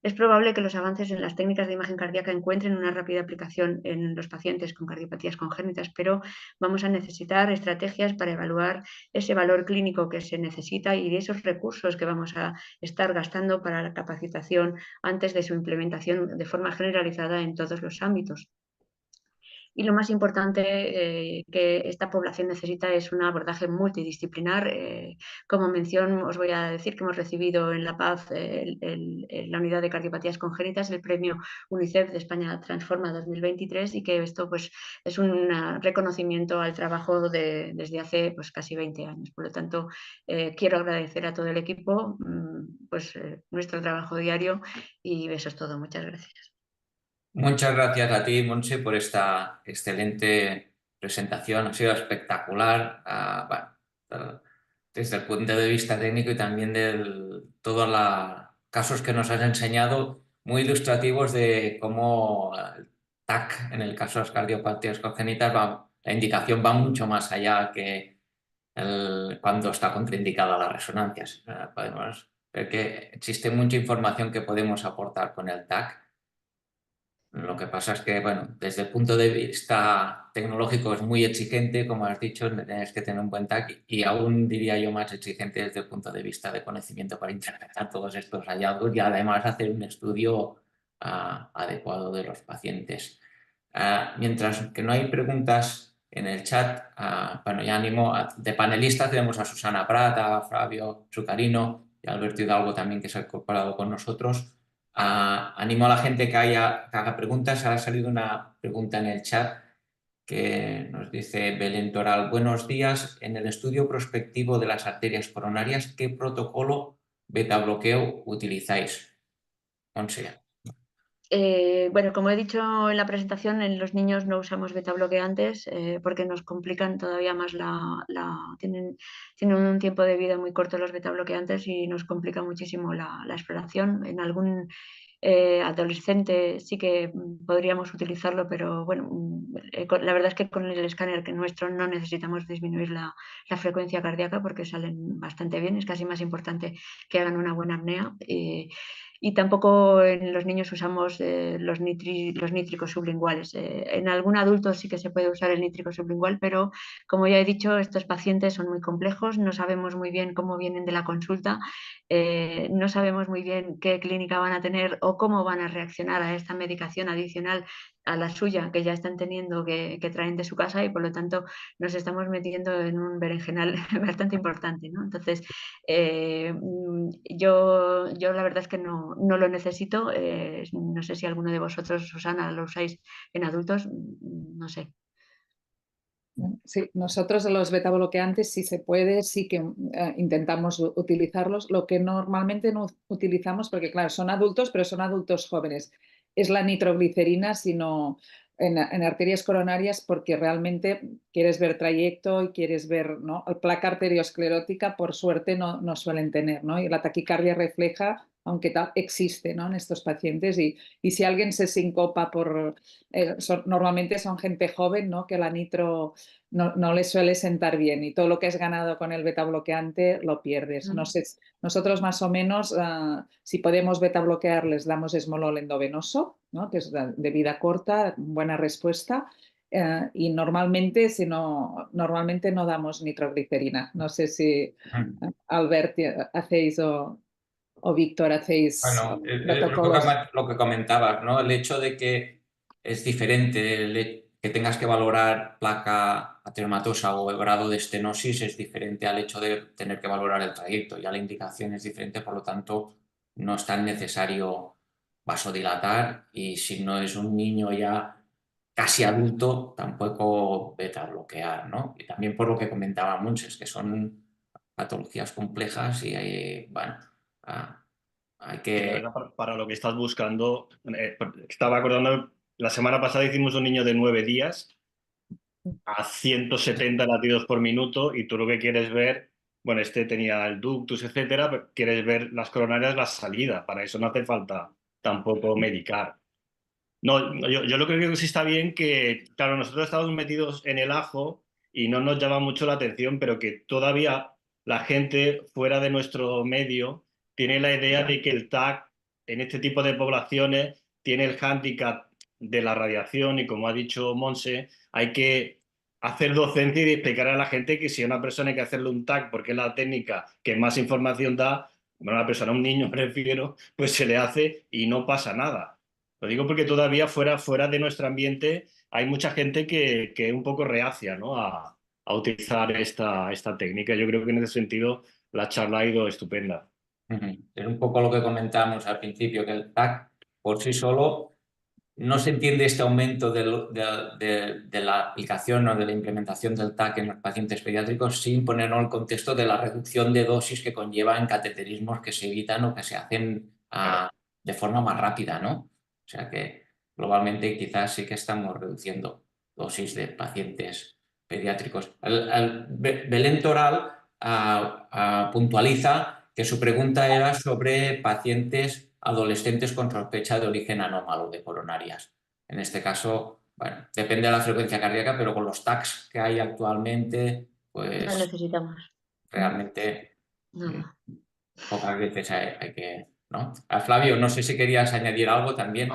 Es probable que los avances en las técnicas de imagen cardíaca encuentren una rápida aplicación en los pacientes con cardiopatías congénitas, pero vamos a necesitar estrategias para evaluar ese valor clínico que se necesita y esos recursos que vamos a estar gastando para la capacitación antes de su implementación de forma generalizada en todos los ámbitos. Y lo más importante que esta población necesita es un abordaje multidisciplinar. Como mención, os voy a decir que hemos recibido en La Paz, la unidad de cardiopatías congénitas, el premio UNICEF de España Transforma 2023 y que esto pues, es un reconocimiento al trabajo desde hace pues, casi 20 años. Por lo tanto, quiero agradecer a todo el equipo pues, nuestro trabajo diario y eso es todo. Muchas gracias. Muchas gracias a ti, Montse, por esta excelente presentación. Ha sido espectacular, bueno, desde el punto de vista técnico y también de todos los casos que nos has enseñado, muy ilustrativos de cómo el TAC, en el caso de las cardiopatías congénitas, la indicación va mucho más allá que cuando está contraindicada las resonancias. Podemos ver que existe mucha información que podemos aportar con el TAC. Lo que pasa es que, bueno, desde el punto de vista tecnológico es muy exigente, como has dicho, tienes que tener un buen TAC y aún diría yo más exigente desde el punto de vista de conocimiento para interpretar todos estos hallazgos y además hacer un estudio adecuado de los pacientes. Mientras que no hay preguntas en el chat, bueno, ya animo, de panelistas tenemos a Susana Prata, a Flavio Zucarino y a Alberto Hidalgo también que se ha incorporado con nosotros. Animo a la gente que haga preguntas. Ha salido una pregunta en el chat que nos dice Belén Toral: buenos días. En el estudio prospectivo de las arterias coronarias, ¿qué protocolo beta bloqueo utilizáis? Monse. Bueno, como he dicho en la presentación, en los niños no usamos beta bloqueantes porque nos complican todavía más tienen un tiempo de vida muy corto los beta bloqueantes y nos complica muchísimo la exploración. En algún adolescente sí que podríamos utilizarlo, pero bueno, la verdad es que con el escáner que nuestro no necesitamos disminuir la frecuencia cardíaca porque salen bastante bien. Es casi más importante que hagan una buena apnea. Y tampoco en los niños usamos los nítricos sublinguales. En algún adulto sí que se puede usar el nítrico sublingual, pero como ya he dicho, estos pacientes son muy complejos, no sabemos muy bien cómo vienen de la consulta, no sabemos muy bien qué clínica van a tener o cómo van a reaccionar a esta medicación adicional a la suya que ya están teniendo, que traen de su casa y por lo tanto nos estamos metiendo en un berenjenal bastante importante, ¿no? Entonces, yo la verdad es que no lo necesito. No sé si alguno de vosotros, Susana, lo usáis en adultos, no sé. Sí, nosotros los beta bloqueantes, si se puede, sí que intentamos utilizarlos. Lo que normalmente no utilizamos, porque claro, son adultos, pero son adultos jóvenes, es la nitroglicerina, sino en arterias coronarias porque realmente quieres ver trayecto y quieres ver, ¿no? Placa arteriosclerótica, por suerte, no suelen tener, ¿no? Y la taquicardia refleja, aunque tal, existe, ¿no? En estos pacientes y si alguien se sincopa normalmente son gente joven, ¿no? Que la nitro no les suele sentar bien y todo lo que has ganado con el beta bloqueante lo pierdes. No sé, nosotros más o menos, si podemos beta bloquear, les damos esmolol endovenoso, ¿no? Que es de vida corta, buena respuesta. Y normalmente, normalmente no damos nitroglicerina. No sé si Albert hacéis o Víctor hacéis Bueno, protocolos. lo que comentabas, ¿no? El hecho de que es diferente, que tengas que valorar placa ateromatosa o el grado de estenosis es diferente al hecho de tener que valorar el trayecto. Ya la indicación es diferente, por lo tanto, no es tan necesario vasodilatar y si no es un niño ya casi adulto, tampoco beta bloquear, ¿no? Y también por lo que comentaba Monses, que son patologías complejas y hay, bueno, ah, hay Sí, la que... verdad, para lo que estás buscando, estaba acordando, la semana pasada hicimos un niño de 9 días a 170 latidos por minuto y tú lo que quieres ver, bueno, este tenía el ductus, etcétera, pero quieres ver las coronarias, la salida, para eso no hace falta tampoco medicar. No, yo lo que creo que sí está bien que, claro, nosotros estamos metidos en el ajo y no nos llama mucho la atención, pero que todavía la gente fuera de nuestro medio tiene la idea de que el TAC en este tipo de poblaciones tiene el hándicap de la radiación y como ha dicho Monse, hay que hacer docencia y explicar a la gente que si a una persona hay que hacerle un TAC porque es la técnica que más información da, bueno, a una persona, a un niño prefiero, pues se le hace y no pasa nada. Lo digo porque todavía fuera de nuestro ambiente hay mucha gente que es un poco reacia, ¿no? a utilizar esta técnica. Yo creo que en ese sentido la charla ha ido estupenda. Es un poco lo que comentábamos al principio, que el TAC por sí solo no se entiende este aumento de la aplicación o de la implementación del TAC en los pacientes pediátricos sin ponerlo en el contexto de la reducción de dosis que conlleva en cateterismos que se evitan o que se hacen de forma más rápida, ¿no? O sea que globalmente quizás sí que estamos reduciendo dosis de pacientes pediátricos. Belén Toral puntualiza que su pregunta era sobre pacientes adolescentes con sospecha de origen anómalo de coronarias. En este caso, bueno, depende de la frecuencia cardíaca, pero con los TACs que hay actualmente, No pues necesitamos realmente nada. pocas veces hay que... ¿no? Flavio, no sé si querías añadir algo también.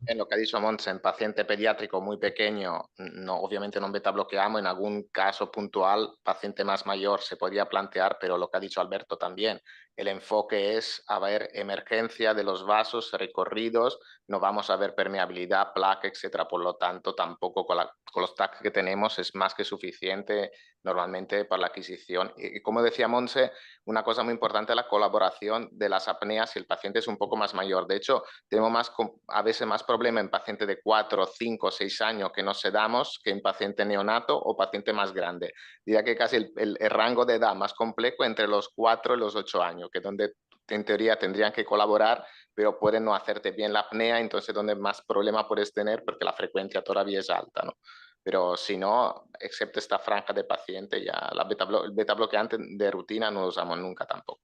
En lo que ha dicho Montse, en paciente pediátrico muy pequeño, no, obviamente no beta bloqueamos, en algún caso puntual, paciente más mayor se podría plantear, pero lo que ha dicho Alberto también, el enfoque es a ver emergencia de los vasos recorridos, no vamos a ver permeabilidad, placa, etcétera. Por lo tanto, tampoco con los TAC que tenemos es más que suficiente normalmente para la adquisición. Y como decía Montse, una cosa muy importante es la colaboración de las apneas si el paciente es un poco más mayor. De hecho, tenemos a veces más problema en paciente de 4, 5, 6 años que no sedamos que en paciente neonato o paciente más grande. Diría que casi el rango de edad más complejo entre los 4 y los 8 años, que es donde en teoría tendrían que colaborar, pero pueden no hacerte bien la apnea, entonces donde más problema puedes tener porque la frecuencia todavía es alta, ¿no? Pero si no, excepto esta franja de paciente, ya el beta bloqueante de rutina no lo usamos nunca tampoco.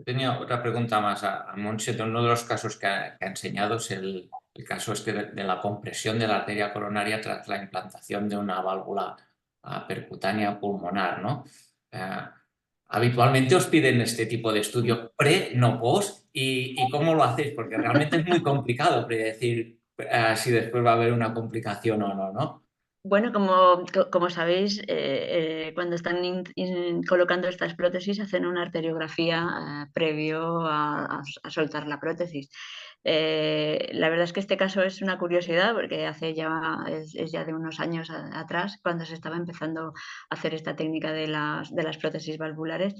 Tenía otra pregunta más a Montse. Uno de los casos que ha enseñado es el caso este de la compresión de la arteria coronaria tras la implantación de una válvula percutánea pulmonar, ¿no? Habitualmente os piden este tipo de estudio pre, no post, ¿y cómo lo hacéis? Porque realmente es muy complicado predecir si después va a haber una complicación o no, ¿no? Bueno, como sabéis, cuando están colocando estas prótesis hacen una arteriografía previo a soltar la prótesis. La verdad es que este caso es una curiosidad porque es ya de unos años atrás cuando se estaba empezando a hacer esta técnica de las prótesis valvulares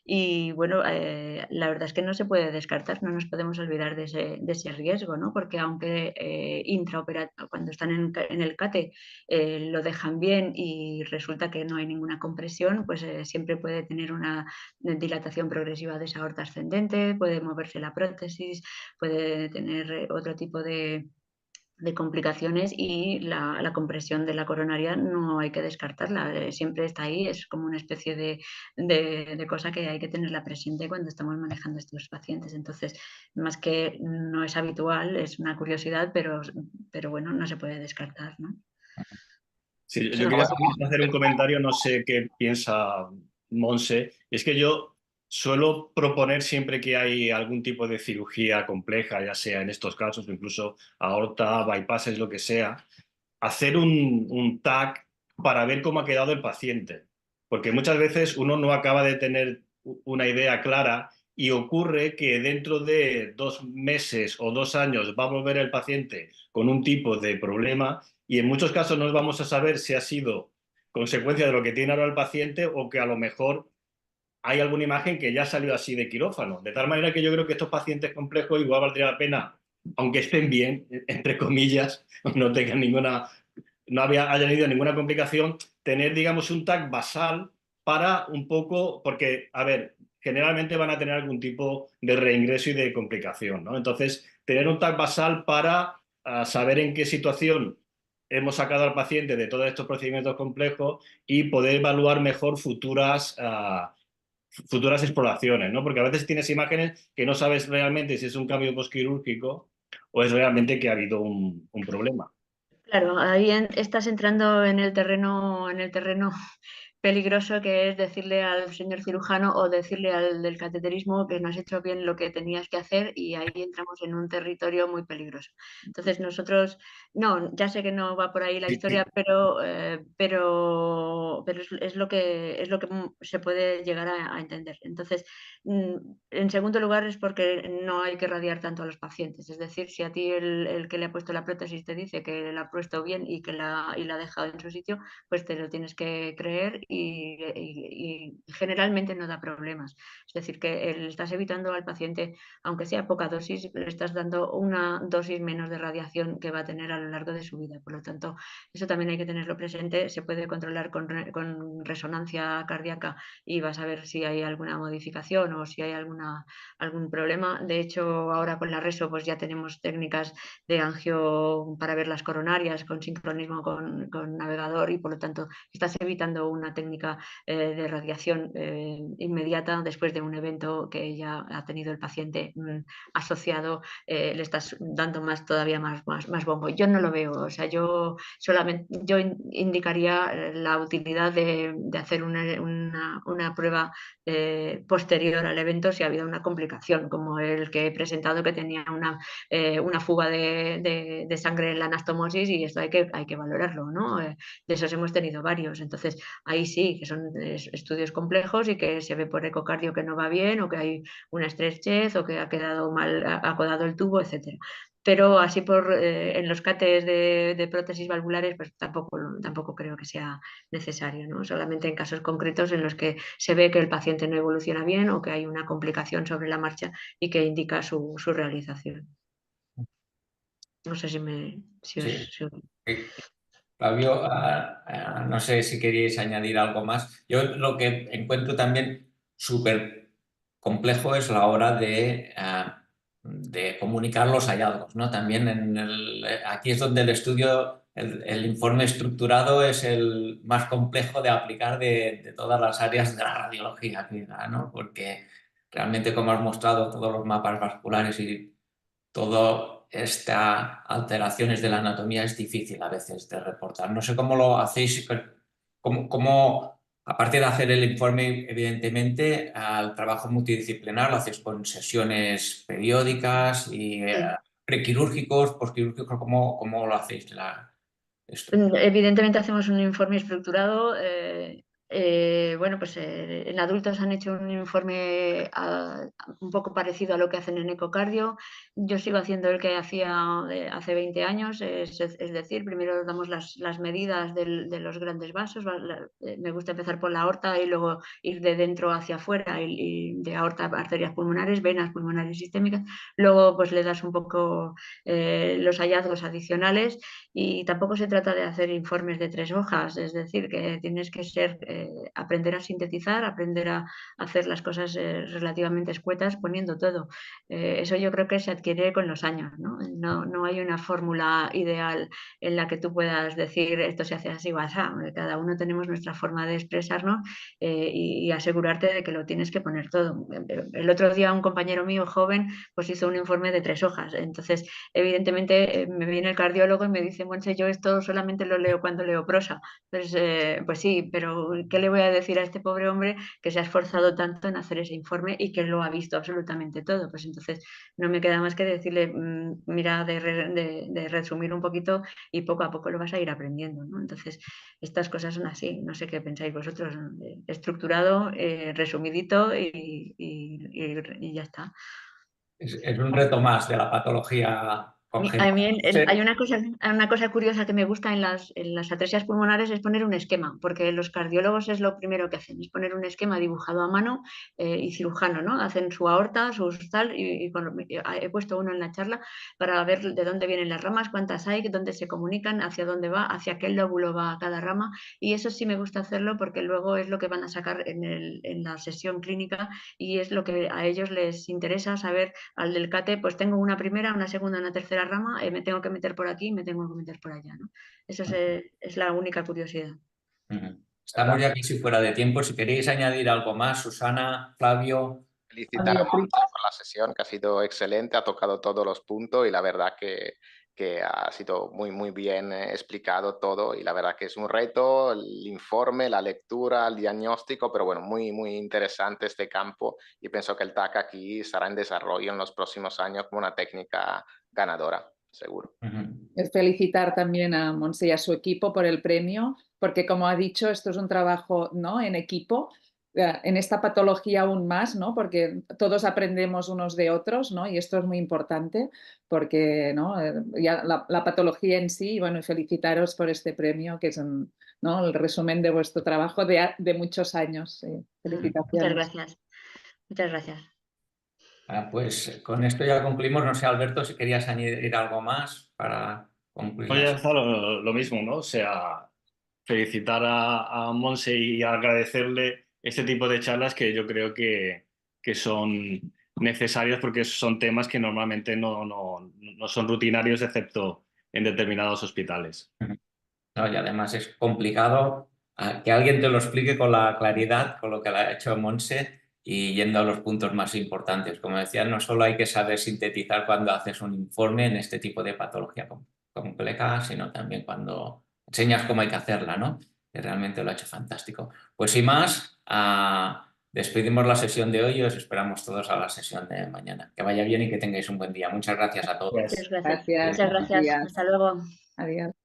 y bueno, la verdad es que no se puede descartar, no nos podemos olvidar de ese riesgo, ¿no? Porque aunque cuando están en el CATE lo dejan bien y resulta que no hay ninguna compresión, pues siempre puede tener una dilatación progresiva de esa aorta ascendente, puede moverse la prótesis, puede tener otro tipo de complicaciones, y la compresión de la coronaria no hay que descartarla, siempre está ahí, es como una especie de cosa que hay que tenerla presente cuando estamos manejando estos pacientes. Entonces, más que no es habitual, es una curiosidad, pero bueno, no se puede descartar, ¿no? Sí, yo quería hacer un comentario, no sé qué piensa Monse. Es que yo suelo proponer siempre que hay algún tipo de cirugía compleja, ya sea en estos casos, o incluso aorta, bypasses, lo que sea, hacer un TAC para ver cómo ha quedado el paciente. Porque muchas veces uno no acaba de tener una idea clara y ocurre que dentro de 2 meses o 2 años va a volver el paciente con un tipo de problema y en muchos casos no vamos a saber si ha sido consecuencia de lo que tiene ahora el paciente o que a lo mejor hay alguna imagen que ya salió así de quirófano. De tal manera que yo creo que estos pacientes complejos igual valdría la pena, aunque estén bien, entre comillas, no tengan no hayan ido ninguna complicación, tener, digamos, un TAC basal para un poco, porque, a ver, generalmente van a tener algún tipo de reingreso y de complicación, ¿no? Entonces, tener un TAC basal para saber en qué situación hemos sacado al paciente de todos estos procedimientos complejos y poder evaluar mejor futuras exploraciones, ¿no? Porque a veces tienes imágenes que no sabes realmente si es un cambio postquirúrgico o es realmente que ha habido un problema. Claro, ahí estás entrando en el terreno peligroso, que es decirle al señor cirujano o decirle al del cateterismo que no has hecho bien lo que tenías que hacer, y ahí entramos en un territorio muy peligroso. Entonces nosotros, no, ya sé que no va por ahí la historia, pero es lo que se puede llegar a entender. Entonces, en segundo lugar, es porque no hay que radiar tanto a los pacientes. Es decir, si a ti el que le ha puesto la prótesis te dice que la ha puesto bien y que la ha dejado en su sitio, pues te lo tienes que creer, y generalmente no da problemas. Es decir, que estás evitando al paciente, aunque sea poca dosis, le estás dando una dosis menos de radiación que va a tener a lo largo de su vida. Por lo tanto, eso también hay que tenerlo presente. Se puede controlar con resonancia cardíaca y vas a ver si hay alguna modificación o si hay algún problema. De hecho, ahora con la RESO pues ya tenemos técnicas de angio para ver las coronarias con sincronismo con navegador, y por lo tanto estás evitando una técnica de radiación inmediata después de un evento que ya ha tenido el paciente asociado. Le estás dando todavía más bombo. Yo no lo veo, o sea, yo indicaría la utilidad de hacer una prueba posterior al evento si ha habido una complicación, como el que he presentado, que tenía una fuga de sangre en la anastomosis, y esto hay que valorarlo, ¿no? De esos hemos tenido varios. Entonces, ahí sí, que son estudios complejos y que se ve por ecocardio que no va bien, o que hay una estrechez, o que ha quedado mal acodado el tubo, etcétera. Pero así en los cates de prótesis valvulares, pues tampoco creo que sea necesario, ¿no? Solamente en casos concretos en los que se ve que el paciente no evoluciona bien o que hay una complicación sobre la marcha y que indica su realización. No sé si Sí. os... Flavio, no sé si queríais añadir algo más. Yo lo que encuentro también súper complejo es la hora de comunicar los hallazgos, ¿no? También aquí es donde el estudio, el informe estructurado es el más complejo de aplicar de todas las áreas de la radiología clínica, ¿no? Porque realmente, como has mostrado, todos los mapas vasculares y todas estas alteraciones de la anatomía es difícil a veces de reportar. No sé cómo lo hacéis, aparte de hacer el informe, evidentemente, al trabajo multidisciplinar lo hacéis con sesiones periódicas y prequirúrgicos, postquirúrgicos, ¿cómo lo hacéis esto? Evidentemente hacemos un informe estructurado. Bueno, pues en adultos han hecho un informe un poco parecido a lo que hacen en ecocardio. Yo sigo haciendo el que hacía hace 20 años, es decir, primero damos las medidas de los grandes vasos. Me gusta empezar por la aorta y luego ir de dentro hacia afuera, y de aorta, arterias pulmonares, venas pulmonares sistémicas. Luego pues le das un poco los hallazgos adicionales, y tampoco se trata de hacer informes de 3 hojas, es decir, que tienes que ser aprender a sintetizar, aprender a hacer las cosas relativamente escuetas poniendo todo. Eso yo creo que se adquiere con los años, ¿no? No hay una fórmula ideal en la que tú puedas decir esto se hace así o así. Cada uno tenemos nuestra forma de expresarnos y asegurarte de que lo tienes que poner todo. El otro día un compañero mío joven pues hizo un informe de 3 hojas. Entonces, evidentemente, me viene el cardiólogo y me dice, Montse, yo esto solamente lo leo cuando leo prosa. Pues sí, pero ¿qué le voy a decir a este pobre hombre que se ha esforzado tanto en hacer ese informe y que lo ha visto absolutamente todo? Pues entonces no me queda más que decirle, mira, de resumir un poquito y poco a poco lo vas a ir aprendiendo, ¿no? Entonces, estas cosas son así, no sé qué pensáis vosotros, ¿no? Estructurado, resumidito y ya está. Es un reto más de la patología A congénita. mí Sí. hay una cosa curiosa que me gusta en las atresias pulmonares, es poner un esquema, porque los cardiólogos es lo primero que hacen, es poner un esquema dibujado a mano y cirujano, ¿no? Hacen su aorta, sus tal, he puesto uno en la charla para ver de dónde vienen las ramas, cuántas hay, dónde se comunican, hacia dónde va, hacia qué lóbulo va cada rama, y eso sí me gusta hacerlo porque luego es lo que van a sacar en la sesión clínica y es lo que a ellos les interesa saber. Al del CATE, pues tengo una primera, una segunda, una tercera rama, me tengo que meter por aquí, me tengo que meter por allá, ¿no? Eso es la única curiosidad. Estamos ya casi fuera de tiempo. Si queréis añadir algo más, Susana, Flavio. Felicitar a Montse por la sesión, que ha sido excelente, ha tocado todos los puntos y la verdad que ha sido muy bien explicado todo y la verdad que es un reto, el informe, la lectura, el diagnóstico, pero bueno, muy interesante este campo y pienso que el TAC aquí estará en desarrollo en los próximos años como una técnica ganadora, seguro. Es felicitar también a Montse y a su equipo por el premio, porque como ha dicho, esto es un trabajo, ¿no?, en equipo, en esta patología aún más, ¿no?, porque todos aprendemos unos de otros, ¿no?, y esto es muy importante porque, ¿no?, ya la patología en sí, y bueno, felicitaros por este premio que es ¿no?, el resumen de vuestro trabajo de muchos años. Sí. Felicitaciones. Muchas gracias. Muchas gracias. Pues con esto ya concluimos. No sé, Alberto, si querías añadir algo más para concluir. Pues ya está lo mismo, ¿no? O sea, felicitar a Montse y agradecerle este tipo de charlas que yo creo que son necesarias porque son temas que normalmente no son rutinarios excepto en determinados hospitales. No, y además es complicado que alguien te lo explique con la claridad, con lo que le ha hecho Montse y yendo a los puntos más importantes. Como decía, no solo hay que saber sintetizar cuando haces un informe en este tipo de patología compleja, sino también cuando enseñas cómo hay que hacerla, ¿no? Que realmente lo ha hecho fantástico. Pues sin más, despedimos la sesión de hoy y os esperamos todos a la sesión de mañana. Que vaya bien y que tengáis un buen día. Muchas gracias a todos. Muchas gracias. Gracias. Muchas gracias. Días. Hasta luego. Adiós.